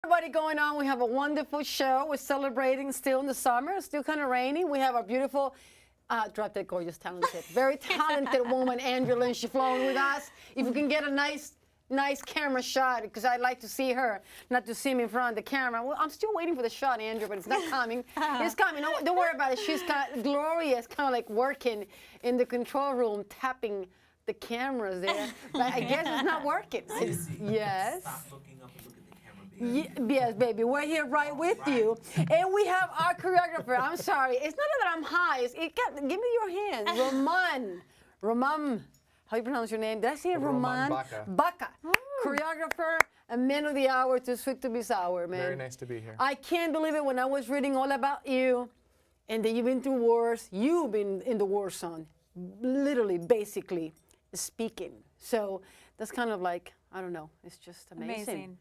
Everybody going on. We have a wonderful show. We're celebrating still in the summer. It's still kind of rainy. We have a beautiful, drop that gorgeous, talented, very talented woman, Andrea Lynn, she's flowing with us. If we can get a nice camera shot, because I'd like to see her, not to see me in front of the camera. Well, I'm still waiting for the shot, Andrea, but it's not coming. It's coming. Don't worry about it. She's kind of, Gloria is kind of like working in the control room, tapping the cameras there. But I guess it's not working. Yes. Stop looking up and look at the camera, baby. Yes, baby. We're here right with you. And we have our choreographer. I'm sorry. It's not that I'm high. Give me your hand. Roman. How do you pronounce your name? Did I say Roman? Baca. Choreographer and man of the hour, too sweet to be sour, man. Very nice to be here. I can't believe it when I was reading all about you and that you've been through wars. You've been in the war zone, literally, basically speaking. So that's kind of like, I don't know, it's just amazing.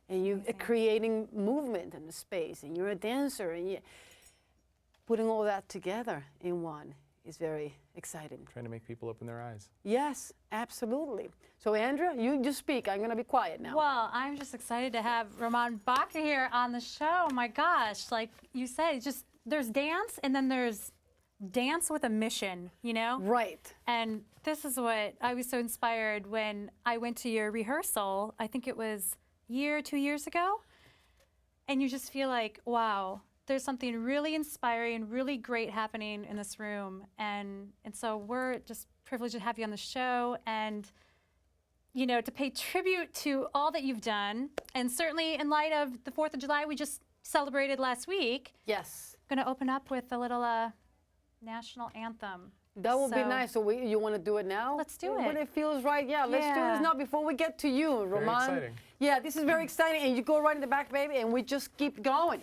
And you're creating movement in the space, and you're a dancer, and putting all that together in one is very exciting. Trying to make people open their eyes. Yes, absolutely. So, Andrea, you just speak. I'm going to be quiet now. Well, I'm just excited to have Roman Baca here on the show. My gosh, like you said, it's just there's dance, and then there's dance with a mission, you know? Right. And this is what I was so inspired when I went to your rehearsal. I think it was 2 years ago. And you just feel like, wow, there's something really inspiring, really great happening in this room. And so we're just privileged to have you on the show and, you know, to pay tribute to all that you've done. And certainly in light of the 4th of July we just celebrated last week. Yes. I'm going to open up with a little national anthem. That would be nice. So you want to do it now? Let's do it. When it feels right, let's do this now before we get to you, Roman. Very exciting. Yeah, this is very exciting. And you go right in the back, baby, and we just keep going.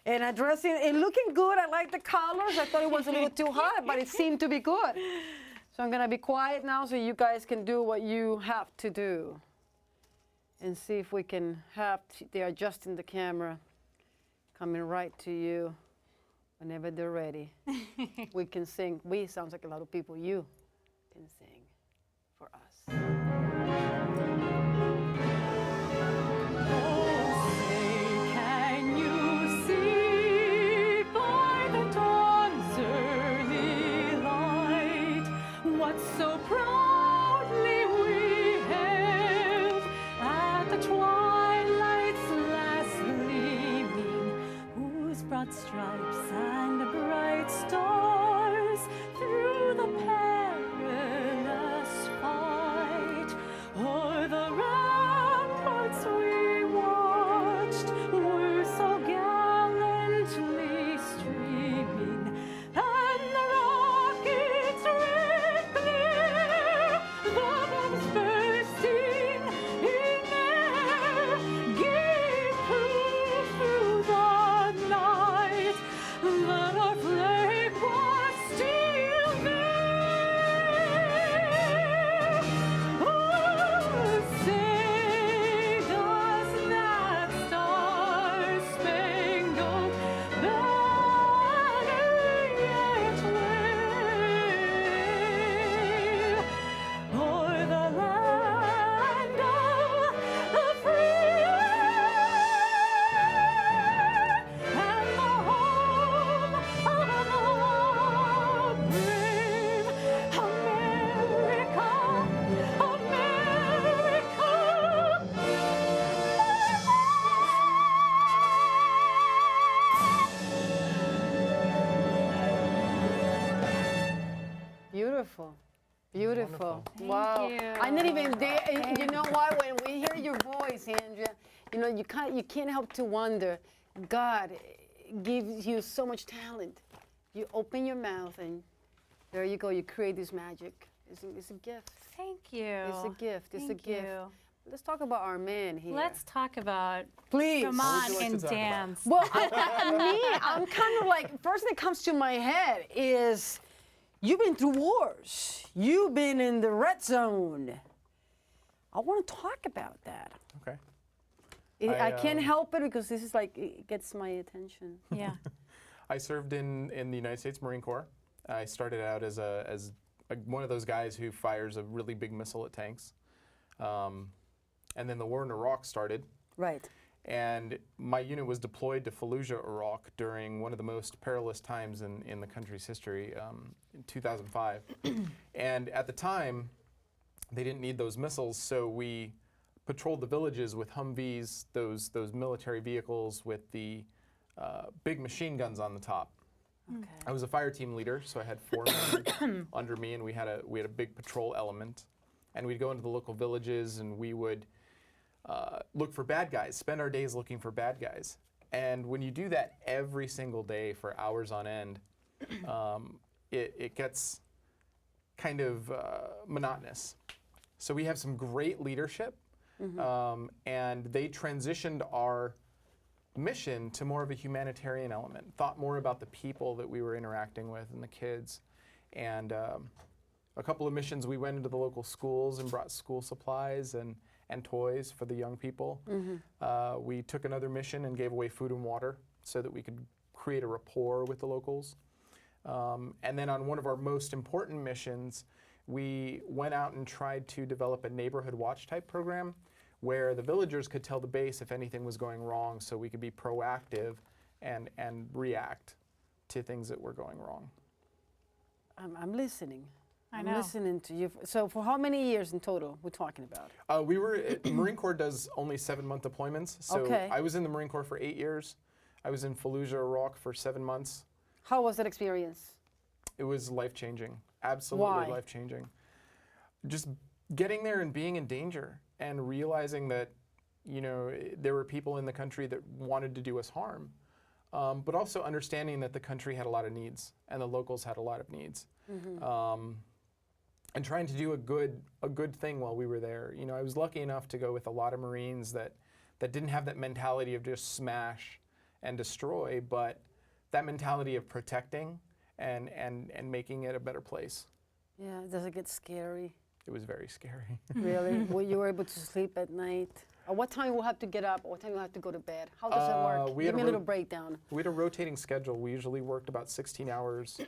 And addressing it looking good. I like the colors. I thought it was a little too hot, but it seemed to be good. So I'm going to be quiet now so you guys can do what you have to do. And see if we can have, they're adjusting the camera, coming right to you. Whenever they're ready, we can sing. We sounds like a lot of people. You can sing for us. Oh, say, can you see by the dawn's early light what so proudly we hailed at the twilight's last gleaming, whose broad stripes and bright stars through the perilous fight o'er the ramparts we watched were so gallantly streaming, and the rockets red clear, the bombs bursting in air, gave proof through the night that our flag was still there. Oh, say does that star-spangled banner yet wave o'er the land of the free and the home of the brave? America, Beautiful. Beautiful. Wonderful. Wow. you. I not even there. You know why? When we hear your voice, Andrea, you know, you can't help to wonder. God gives you so much talent. You open your mouth and there you go. You create this magic. It's a gift. Thank you. It's a gift. It's Thank a gift. you. Let's talk about our man here. Let's talk about please. Roman What would you like and to talk about? dance. Well, I'm kind of like, first thing that comes to my head is you've been through wars. You've been in the red zone. I want to talk about that. Okay. I can't help it because this is like, it gets my attention. Yeah. I served in the United States Marine Corps. I started out as one of those guys who fires a really big missile at tanks. And then the war in Iraq started. Right. And my unit was deployed to Fallujah, Iraq during one of the most perilous times in the country's history, in 2005. And at the time, they didn't need those missiles, so we patrolled the villages with Humvees, those military vehicles with the big machine guns on the top. Okay. I was a fire team leader, so I had 4 men under me, and we had a big patrol element. And we'd go into the local villages, and we would look for bad guys, spend our days looking for bad guys. And when you do that every single day for hours on end, it gets kind of monotonous. So we have some great leadership, and they transitioned our mission to more of a humanitarian element, thought more about the people that we were interacting with and the kids. And a couple of missions, we went into the local schools and brought school supplies and toys for the young people. We took another mission and gave away food and water so that we could create a rapport with the locals. And then on one of our most important missions, we went out and tried to develop a neighborhood watch type program where the villagers could tell the base if anything was going wrong, so we could be proactive and react to things that were going wrong. I'm listening. I I'm know. listening to you. So for how many years in total we're talking about? We were, Marine Corps does only 7-month deployments. So Okay. I was in the Marine Corps for 8 years. I was in Fallujah, Iraq for 7 months. How was that experience? It was life-changing, absolutely Why? life-changing. Just getting there and being in danger and realizing that, you know, there were people in the country that wanted to do us harm, but also understanding that the country had a lot of needs and the locals had a lot of needs. And trying to do a good thing while we were there. You know, I was lucky enough to go with a lot of Marines that didn't have that mentality of just smash and destroy, but that mentality of protecting and making it a better place. Yeah, does it get scary? It was very scary. Really? Were you able to sleep at night? At what time you will have to get up? Or what time you have to go to bed? How does it work? we Give had me a a little ro- breakdown. We had a rotating schedule. We usually worked about 16 hours,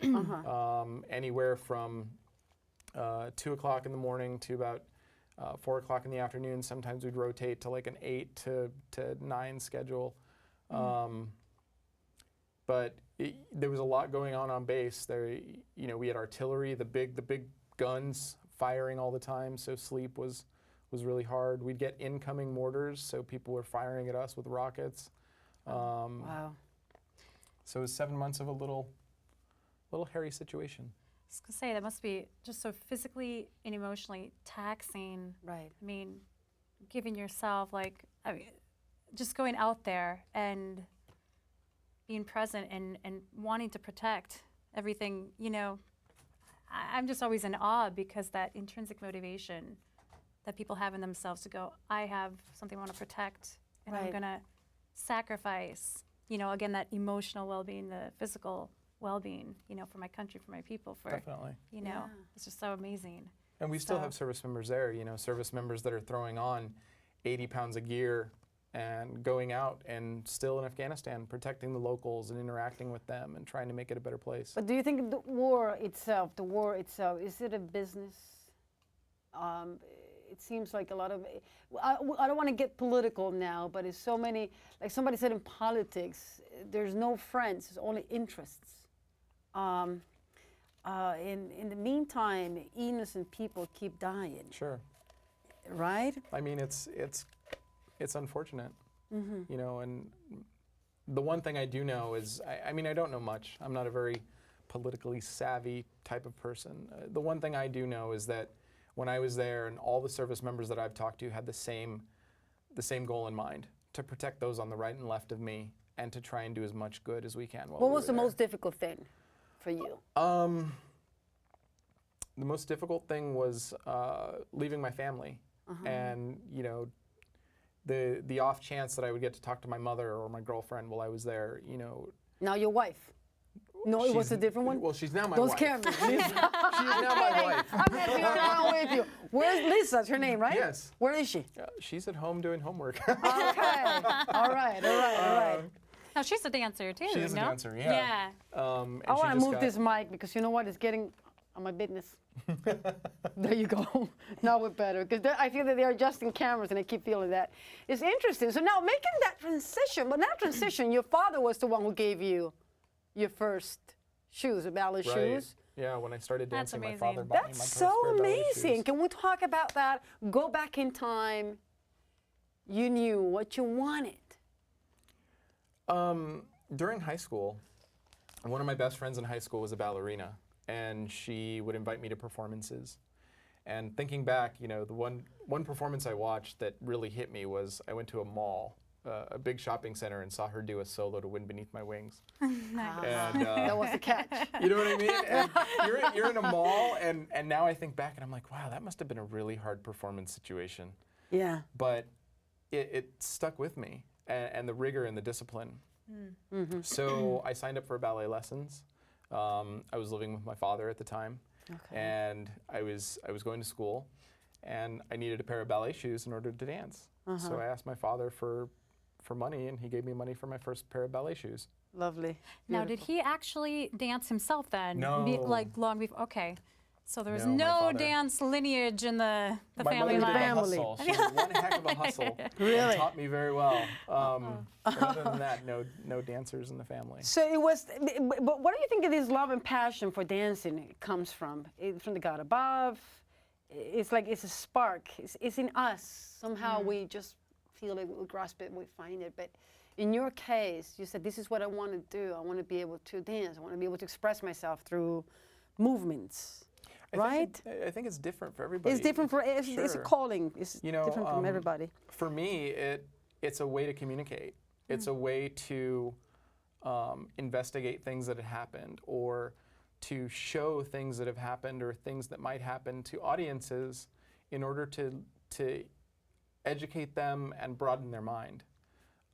anywhere from 2 o'clock in the morning to about 4 o'clock in the afternoon. Sometimes we'd rotate to like an 8 to 9 schedule. But there was a lot going on base. There, you know, we had artillery, the big guns firing all the time. So sleep was really hard. We'd get incoming mortars, so people were firing at us with rockets. Wow. So it was 7 months of a little hairy situation. I was gonna say that must be just so physically and emotionally taxing. Right. I mean, giving yourself just going out there and being present and wanting to protect everything. You know, I'm just always in awe because that intrinsic motivation that people have in themselves to go, I have something I want to protect, and I'm Right. gonna sacrifice. You know, again, that emotional well-being, the physical well-being, you know, for my country, for my people, for, Definitely. you know, Yeah. it's just so amazing. And we still So- have service members there, you know, service members that are throwing on 80 pounds of gear and going out and still in Afghanistan, protecting the locals and interacting with them and trying to make it a better place. But do you think the war itself, is it a business? It seems like a lot of, I don't want to get political now, but it's so many, like somebody said in politics, there's no friends, there's only interests. In the meantime, innocent people keep dying, Sure. right? I mean, it's unfortunate, you know, and the one thing I do know is, I mean, I don't know much. I'm not a very politically savvy type of person. The one thing I do know is that when I was there, and all the service members that I've talked to had the same goal in mind, to protect those on the right and left of me, and to try and do as much good as we can while What we was were the there. most difficult thing for you? The most difficult thing was leaving my family, and you know, the off chance that I would get to talk to my mother or my girlfriend while I was there. You know, Now your wife. No, it was she's- a different one? Well, she's now my Those wife. cameras. She is now my wife. I'm messing around with you. Where's Lisa? That's her name, right? Yes. Where is she? She's at home doing homework. Okay. All right. Now she's a dancer too. She is a no? dancer, yeah. Yeah. And I she want to just move got- this mic because you know what? It's getting on my business. There you go. Now we're better because I feel that they're adjusting cameras and I keep feeling that. It's interesting. So now making that transition, but that transition, your father was the one who gave you your first shoes, the ballet shoes. Yeah, when I started That's dancing, my amazing. father bought me my That's first so pair of ballet amazing. shoes. Can we talk about that? Go back in time. You knew what you wanted. During high school, one of my best friends in high school was a ballerina, and she would invite me to performances. And thinking back, you know, the one performance I watched that really hit me was I went to a mall, a big shopping center, and saw her do a solo to Wind Beneath My Wings. And, That was the catch. you know what I mean? And you're in a mall, and now I think back, and I'm like, wow, that must have been a really hard performance situation. Yeah. But it stuck with me, and the rigor and the discipline. So I signed up for ballet lessons. I was living with my father at the time, and I was going to school, and I needed a pair of ballet shoes in order to dance. So I asked my father for money, and he gave me money for my first pair of ballet shoes. Lovely. Now, did he actually dance himself then? No. Like long before? Okay. So there was No, my no father- dance lineage in the My family mother did line. the hustle. She was one heck of a hustle. Really? And taught me very well. But other than that, no dancers in the family. So it was, but what do you think of this love and passion for dancing comes from? From the God above? It's like it's a spark. It's in us. Somehow we just feel it, we grasp it, we find it. But in your case, you said, this is what I want to do. I want to be able to dance. I want to be able to express myself through movements. Right? I think it's different for everybody. It's different for, it's a Sure. calling. It's You know, different from everybody. For me, it's a way to communicate. It's a way to investigate things that have happened, or to show things that have happened, or things that might happen to audiences in order to educate them and broaden their mind.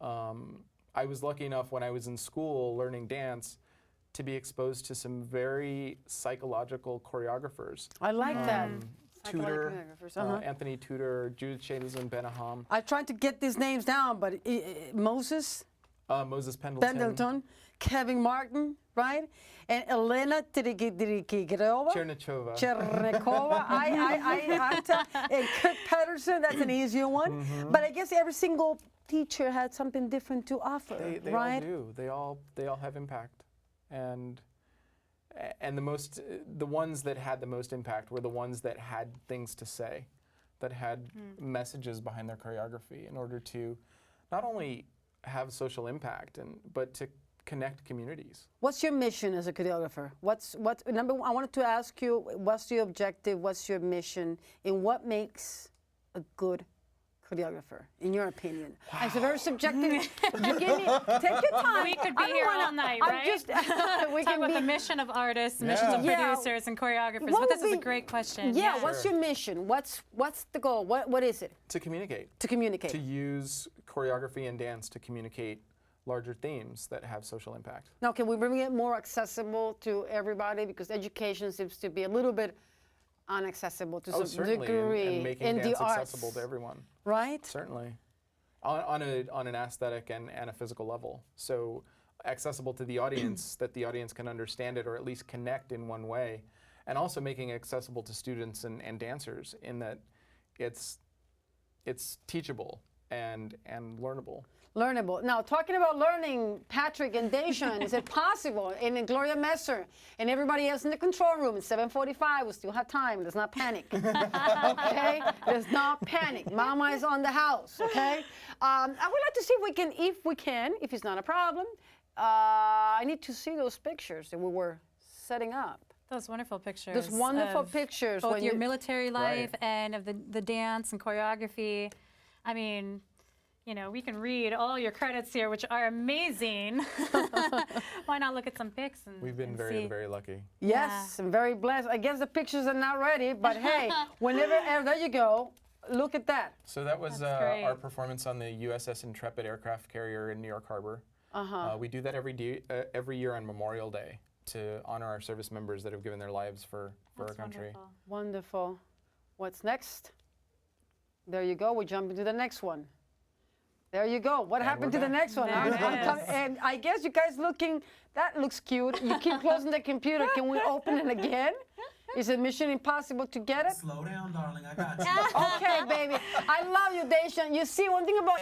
I was lucky enough when I was in school learning dance to be exposed to some very psychological choreographers. I like that. Tudor, Choreographers, Anthony Tudor, Judith Shadelson Benaham, I tried to get these names down, but Moses Moses Pendleton, Kevin Martin, right? And Elena Chernikova. Chernikova. And Kirk Patterson, that's an easier one. But I guess every single teacher had something different to offer, They right? all do. They all have impact, and the ones that had the most impact were the ones that had things to say, that had messages behind their choreography in order to not only have social impact but to connect communities. What's your mission as a choreographer? Number one, I wanted to ask you, what's your objective? What's your mission? And what makes a good choreographer, in your opinion? Wow. It's a very subjective. Take your time. We could be here all night, right? We Talk can about be. the mission of artists, missions of Yeah. producers and choreographers. What But this would is a be- great question. Yeah. What's your mission? What's the goal? What is it? To communicate. To communicate. To use choreography and dance to communicate larger themes that have social impact. Now, can we bring it more accessible to everybody? Because education seems to be a little bit inaccessible to some Certainly, degree and making in dance the arts, accessible to everyone. right? Certainly, on an aesthetic and a physical level. So accessible to the audience, that the audience can understand it or at least connect in one way, and also making it accessible to students and dancers in that it's teachable and learnable. Learnable. Now, talking about learning, Patrick and Dejan, is it possible? And Gloria Messer and everybody else in the control room, it's 7:45, we still have time. Let's not panic, okay? Let's not panic. Mama is on the house, okay? I would like to see if it's not a problem, I need to see those pictures that we were setting up. Those wonderful pictures. Those wonderful of pictures. Both when your you- military life Right. and of the dance and choreography. I mean, you know, we can read all your credits here, which are amazing. Why not look at some pics and We've been and very, see? very lucky. Yes, I'm very blessed. I guess the pictures are not ready, but hey, there you go. Look at that. So that was That's great. our performance on the USS Intrepid aircraft carrier in New York Harbor. We do that every year on Memorial Day to honor our service members that have given their lives for our That's country. wonderful. Wonderful. What's next? There you go. We're jumping to the next one. There you go. What happened to we're the back. next one? There it is. And I guess you guys that looks cute. You keep closing the computer. Can we open it again? Is it mission impossible to get it? Slow down, darling. I got you. Okay, baby. I love you, Daisha. You see, one thing about